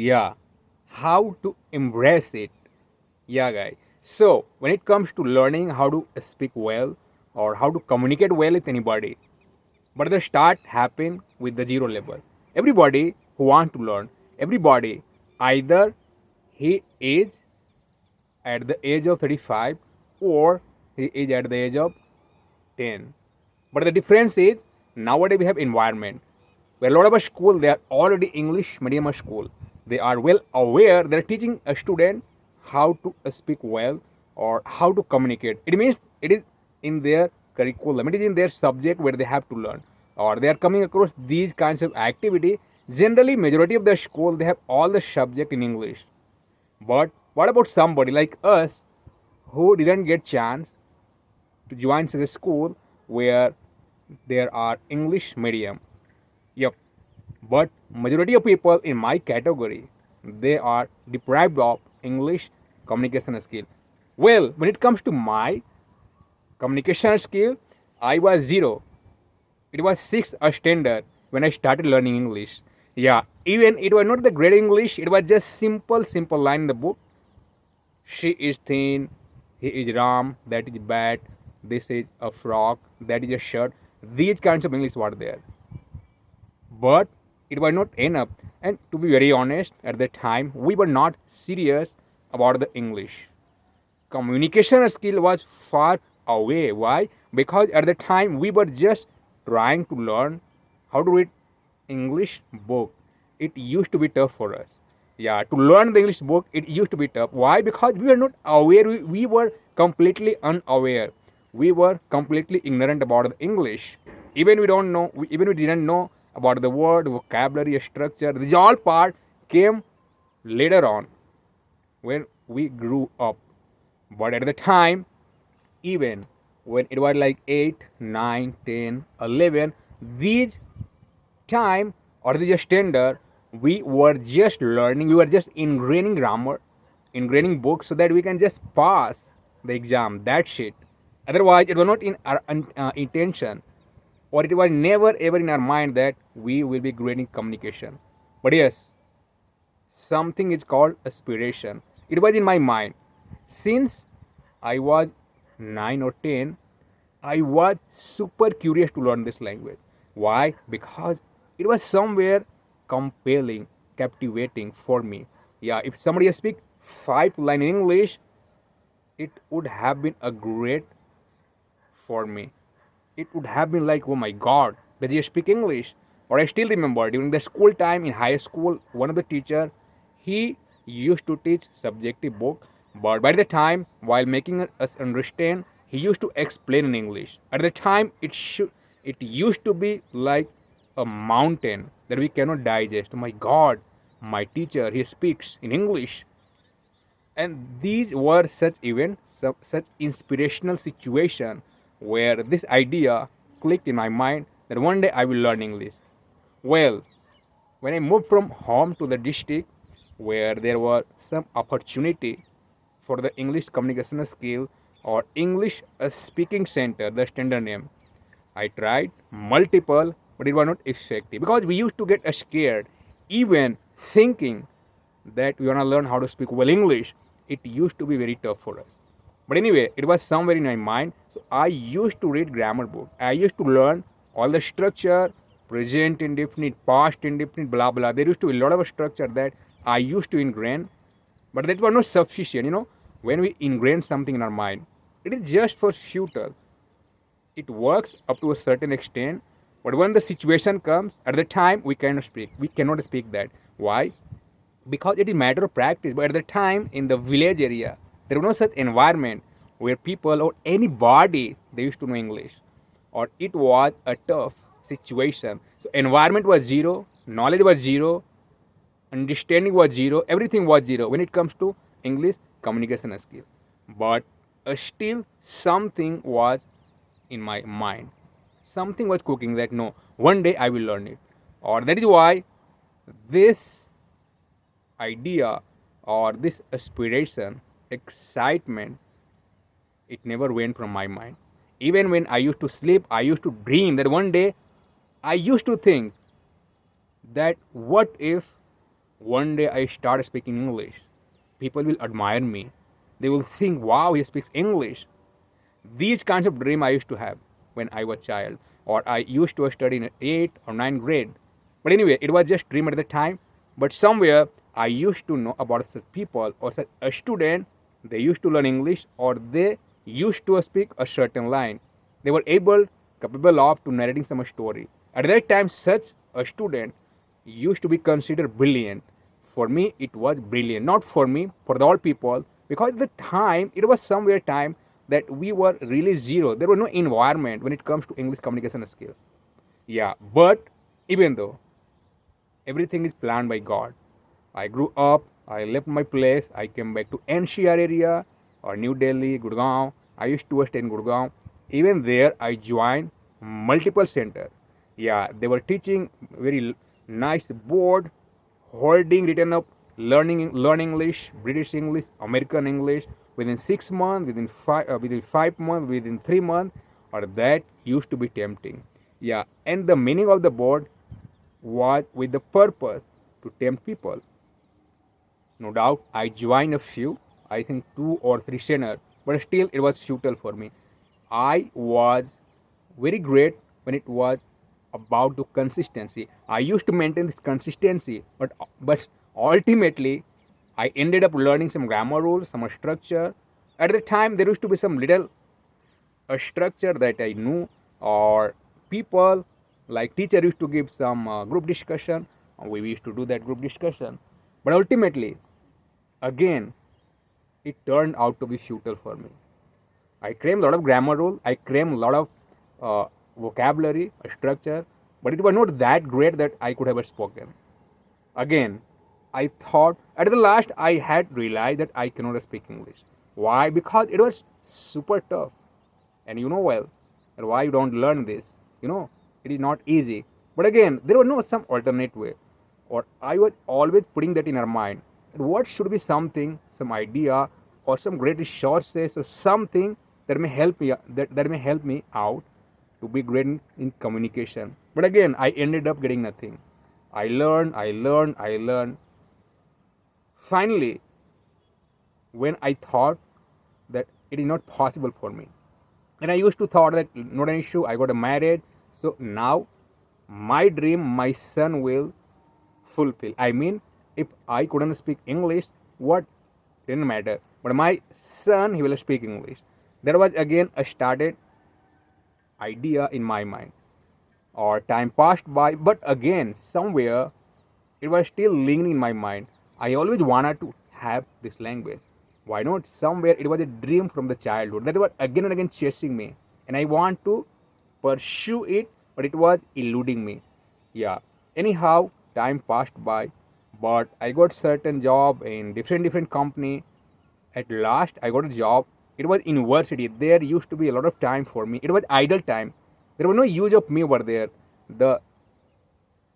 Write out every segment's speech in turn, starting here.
Yeah, how to embrace it. Yeah, guy. So, when it comes to learning how to speak well or how to communicate well with anybody, but the start happen with the zero level. Everybody who want to learn, everybody either he is at the age of 35 or he is at the age of 10. But the difference is nowadays we have environment where a lot of our school they are already English medium school. They are well aware they're teaching a student how to speak well or how to communicate. It means it is in their curriculum, it is in their subject where they have to learn. Or they are coming across these kinds of activity. Generally, majority of the school they have all the subject in English. But what about somebody like us who didn't get chance to join such a school where there are English medium? Yep. But majority of people in my category, they are deprived of English communication skill. Well, when it comes to my communication skill, I was zero. It was six a standard when I started learning English. Yeah, even it was not the great English, it was just simple line in the book. She is thin, he is Ram, that is bat, this is a frock, that is a shirt. These kinds of English were there. But it was not enough. And to be very honest, at that time, we were not serious about the English. Communication skill was far away. Why? Because at the time, we were just trying to learn how to read English book. It used to be tough for us. Yeah, to learn the English book, it used to be tough. Why? Because we were not aware. We were completely unaware. We were completely ignorant about the English. Even we don't know. Even we didn't know about the word, vocabulary, structure. This all part came later on when we grew up. But at the time, even when it was like 8, 9, 10, 11, these time or the standard, we were just learning, we were just ingraining grammar, ingraining books so that we can just pass the exam. That's it. Otherwise, it was not in our intention or it was never ever in our mind that we will be grading communication. But yes, something is called aspiration. It was in my mind. Since I was 9 or 10, I was super curious to learn this language. Why? Because it was somewhere compelling, captivating for me. Yeah, if somebody speak 5 line in English, it would have been a great for me. It would have been like, oh my god, does he speak English? Or I still remember during the school time in high school, one of the teacher, he used to teach subjective book, but by the time while making us understand, he used to explain in English. At the time, it used to be like a mountain that we cannot digest. Oh my god, my teacher he speaks in English. And these were such events, such inspirational situation where this idea clicked in my mind that one day I will learn English. Well, when I moved from home to the district where there was some opportunity for the English communication skill or English speaking center, the standard name, I tried multiple, but it was not effective because we used to get scared. Even thinking that we want to learn how to speak well English, it used to be very tough for us. But anyway, it was somewhere in my mind. So I used to read grammar book. I used to learn all the structure, present indefinite, past indefinite, blah blah. There used to be a lot of structure that I used to ingrain, but that was not sufficient. When we ingrain something in our mind, it is just for future. It works up to a certain extent, but when the situation comes, at the time we cannot speak. We cannot speak that. Why? Because it is matter of practice. But at the time in the village area, there was no such environment where people or anybody they used to know English, or it was a tough situation. So environment was zero, knowledge was zero, understanding was zero, everything was zero when it comes to English communication skill. But still something was in my mind. Something was cooking that no, one day I will learn it. Or that is why this idea or this aspiration, excitement, it never went from my mind. Even when I used to sleep, I used to dream that one day I used to think that what if One day I start speaking English. People will admire me. They will think, wow, he speaks English. These kinds of dream I used to have when I was child, or I used to study in 8th or 9th grade. But anyway, it was just dream at the time. But somewhere I used to know about such people or such a student. They used to learn English, or they used to speak a certain line. They were capable of to narrating some story. At that time, such a student used to be considered brilliant. For me, it was brilliant. Not for me, for the all people, because at the time it was somewhere time that we were really zero. There was no environment when it comes to English communication skill. Yeah, but even though everything is planned by God, I grew up, I left my place, I came back to NCR area or New Delhi, Gurgaon. I used to stay in Gurgaon. Even there, I joined multiple center. Yeah, they were teaching very nice board, holding written up, learn English, British English, American English within 6 months, within 5 months, within 3 months, or that used to be tempting. Yeah, and the meaning of the board was with the purpose to tempt people. No doubt, I joined a few, I think 2 or 3 senior, but still it was futile for me. I was very great when it was about the consistency. I used to maintain this consistency, but ultimately, I ended up learning some grammar rules, some structure. At the time, there used to be some little a structure that I knew, or people like teacher used to give some group discussion. We used to do that group discussion, but ultimately, again, it turned out to be futile for me. I crammed a lot of grammar rule. I crammed a lot of vocabulary, structure, but it was not that great that I could have spoken. Again, I thought at the last I had realized that I cannot speak English. Why? Because it was super tough. And you know well that why you don't learn this. It is not easy. But again, there was no some alternate way. Or I was always putting that in our mind. That what should be something, some idea, or some great resources, or something that may help me that may help me out to be great in communication. But again, I ended up getting nothing. I learned. Finally, when I thought that it is not possible for me, and I used to thought that not an issue. I got a marriage, so now my dream, my son will fulfill. I mean, if I couldn't speak English, what didn't matter. But my son, he will speak English. That was again a started idea in my mind. Or time passed by, but again, somewhere it was still lingering in my mind. I always wanted to have this language. Why not? Somewhere it was a dream from the childhood that was again and again chasing me, and I want to pursue it, but it was eluding me. Yeah. Anyhow, time passed by, but I got certain job in different company. At last, I got a job. It was university. There used to be a lot of time for me. It was idle time. There was no use of me over there. The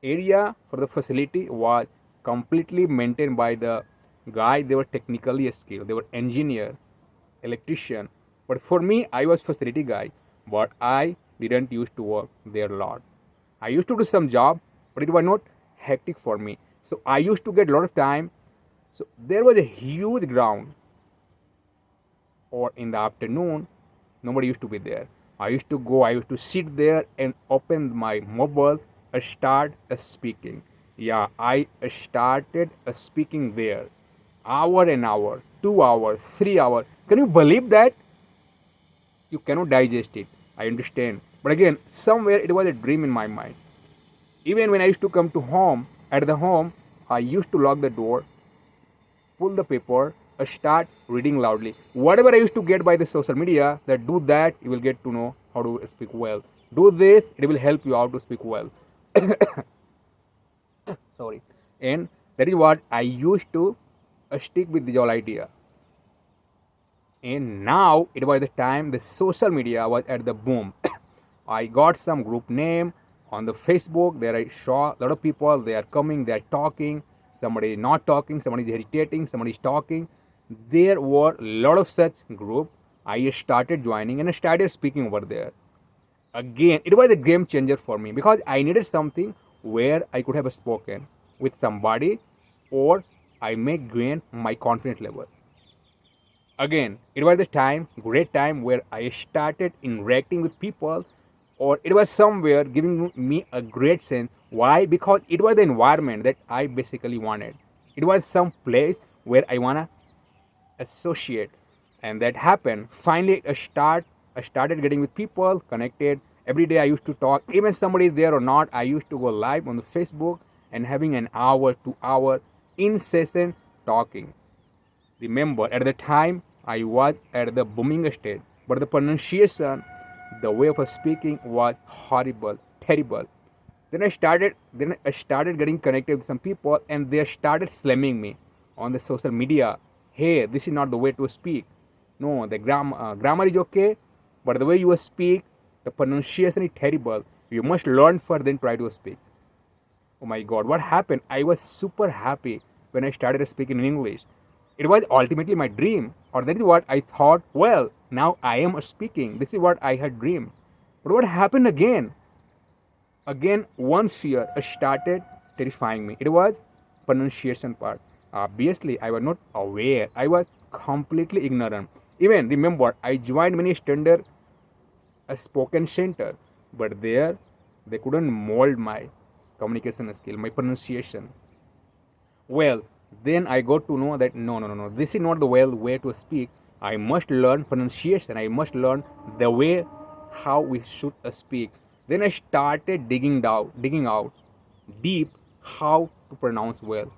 area for the facility was completely maintained by the guy. They were technically skilled. They were engineer, electrician. But for me, I was facility guy. But I didn't used to work there a lot. I used to do some job, but it was not hectic for me. So I used to get a lot of time. So there was a huge ground, or in the afternoon, nobody used to be there. I used to sit there and open my mobile and start speaking. Yeah, I started speaking there. Hour and hour, 2 hours, 3 hours. Can you believe that? You cannot digest it. I understand. But again, somewhere it was a dream in my mind. Even when I used to come to home, at the home, I used to lock the door, pull the paper, start reading loudly. Whatever I used to get by the social media, that do that, you will get to know how to speak well. Do this, it will help you out to speak well. Sorry. And that is what I used to stick with the whole idea. And now it was the time the social media was at the boom. I got some group name on the Facebook. There I saw a lot of people. They are coming. They are talking. Somebody is not talking. Somebody is irritating. Somebody is talking. There were a lot of such group. I started joining and I started speaking over there. Again, it was a game changer for me because I needed something where I could have spoken with somebody or I may gain my confidence level. Again, it was the time, great time where I started interacting with people, or it was somewhere giving me a great sense. Why? Because it was the environment that I basically wanted. It was some place where I wanna associate, and that happened. Finally, I started getting with people, connected. Every day I used to talk, even somebody there or not. I used to go live on the Facebook and having an hour, 2 hour incessant talking. Remember, at the time, I was at the booming stage, but the pronunciation, the way of speaking was horrible, terrible. Then I started getting connected with some people, and they started slamming me on the social media. Hey, this is not the way to speak. No, the grammar is okay, but the way you speak, the pronunciation is terrible. You must learn first, then try to speak. Oh my god, what happened? I was super happy when I started speaking in English. It was ultimately my dream, or that is what I thought. Well, now I am speaking. This is what I had dreamed. But what happened again? Again, one fear started terrifying me. It was pronunciation part. Obviously, I was not aware. I was completely ignorant. Even remember, I joined many standard a spoken center, but there they couldn't mold my communication skill, my pronunciation. Well, then I got to know that no, no, no, no, this is not the well way to speak. I must learn pronunciation. I must learn the way how we should speak. Then I started digging out deep how to pronounce well.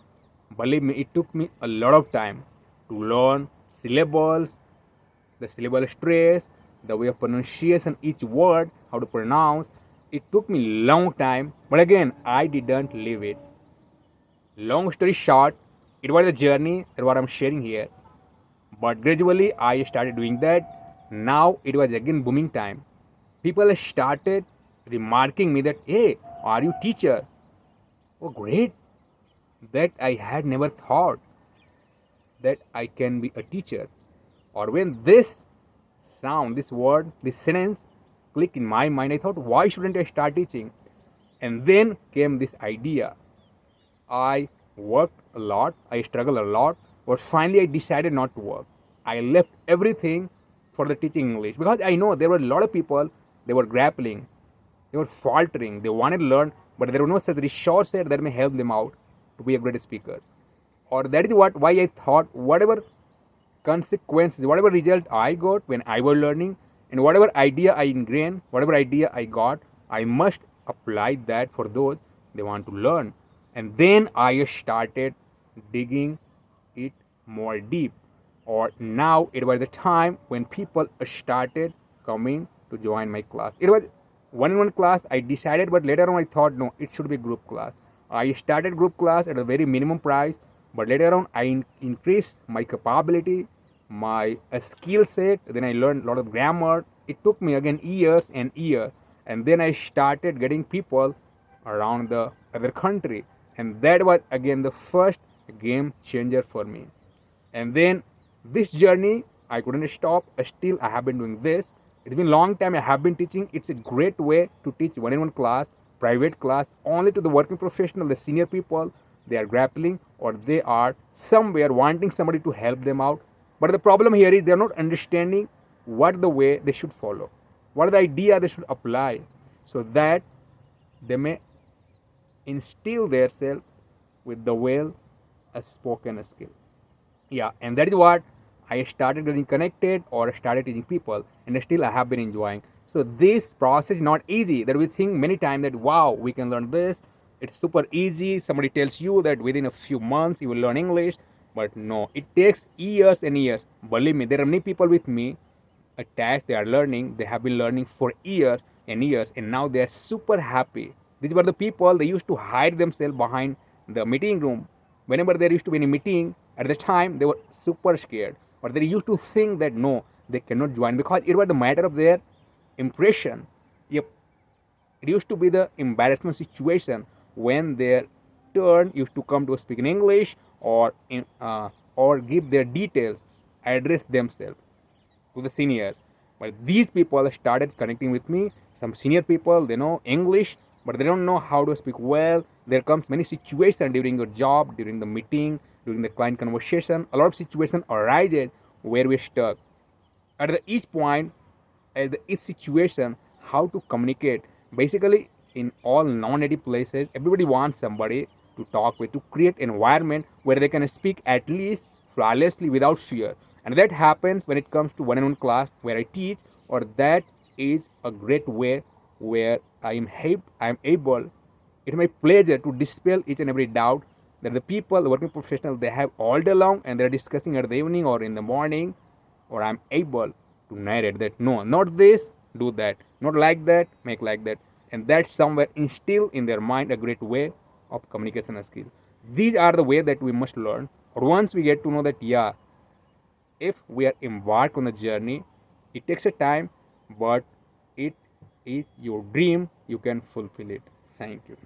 Believe me, it took me a lot of time to learn syllables, the syllable stress, the way of pronunciation, each word, how to pronounce. It took me long time, but again, I didn't leave it. Long story short, it was a journey that what I'm sharing here. But gradually, I started doing that. Now it was again booming time. People started remarking me that, hey, are you teacher? Oh, great! That I had never thought that I can be a teacher. Or when this sound, this word, this sentence clicked in my mind, I thought, why shouldn't I start teaching? And then came this idea. I worked a lot, I struggled a lot, but finally I decided not to work. I left everything for the teaching English because I know there were a lot of people, they were grappling, they were faltering, they wanted to learn, but there were no such resources that may help them out to be a great speaker. Or that is what why I thought whatever consequences, whatever result I got when I was learning, and whatever idea I ingrained, whatever idea I got, I must apply that for those they want to learn. And then I started digging it more deep. Or now it was the time when people started coming to join my class. It was one-on-one class I decided, but later on I thought no, it should be group class. I started group class at a very minimum price, but later on I increased my capability, my skill set. Then I learned a lot of grammar. It took me again years and years, and then I started getting people around the other country, and that was again the first game changer for me. And then this journey, I couldn't stop. Still, I have been doing this. It's been a long time. I have been teaching. It's a great way to teach one-on-one class, private class, only to the working professional, the senior people. They are grappling or they are somewhere wanting somebody to help them out. But the problem here is they are not understanding what the way they should follow, what are the idea they should apply, so that they may instill themselves with the well a spoken skill. Yeah, and that is what I started getting connected or started teaching people, and still I have been enjoying. So this process is not easy. That we think many times that wow, we can learn this. It's super easy. Somebody tells you that within a few months you will learn English, but no, it takes years and years. Believe me, there are many people with me attached. They are learning. They have been learning for years, and now they are super happy. These were the people they used to hide themselves behind the meeting room. Whenever there used to be any meeting, at the time they were super scared, or they used to think that no, they cannot join because it was the matter of their impression. Yep, it used to be the embarrassment situation when their turn used to come to speak in English or give their details, address themselves to the senior. But these people started connecting with me. Some senior people, they know English, but they don't know how to speak well. there comes many situations during your job, during the meeting, during the client conversation. A lot of situations arises where we're stuck. At the each point, at the each situation, how to communicate. Basically, in all non-native places, everybody wants somebody to talk with, to create environment where they can speak at least flawlessly without fear. And that happens when it comes to one-on-one class where I teach, or that is a great way where I am able, it's my pleasure to dispel each and every doubt that the people, the working professionals, they have all day long, and they're discussing at the evening or in the morning, or I'm able to narrate that no, not this, do that, not like that, make like that. And that somewhere instill in their mind a great way of communication skill. These are the way that we must learn. Or once we get to know that, yeah, if we are embarked on the journey, it takes a time, but it is your dream, you can fulfill it. Thank you.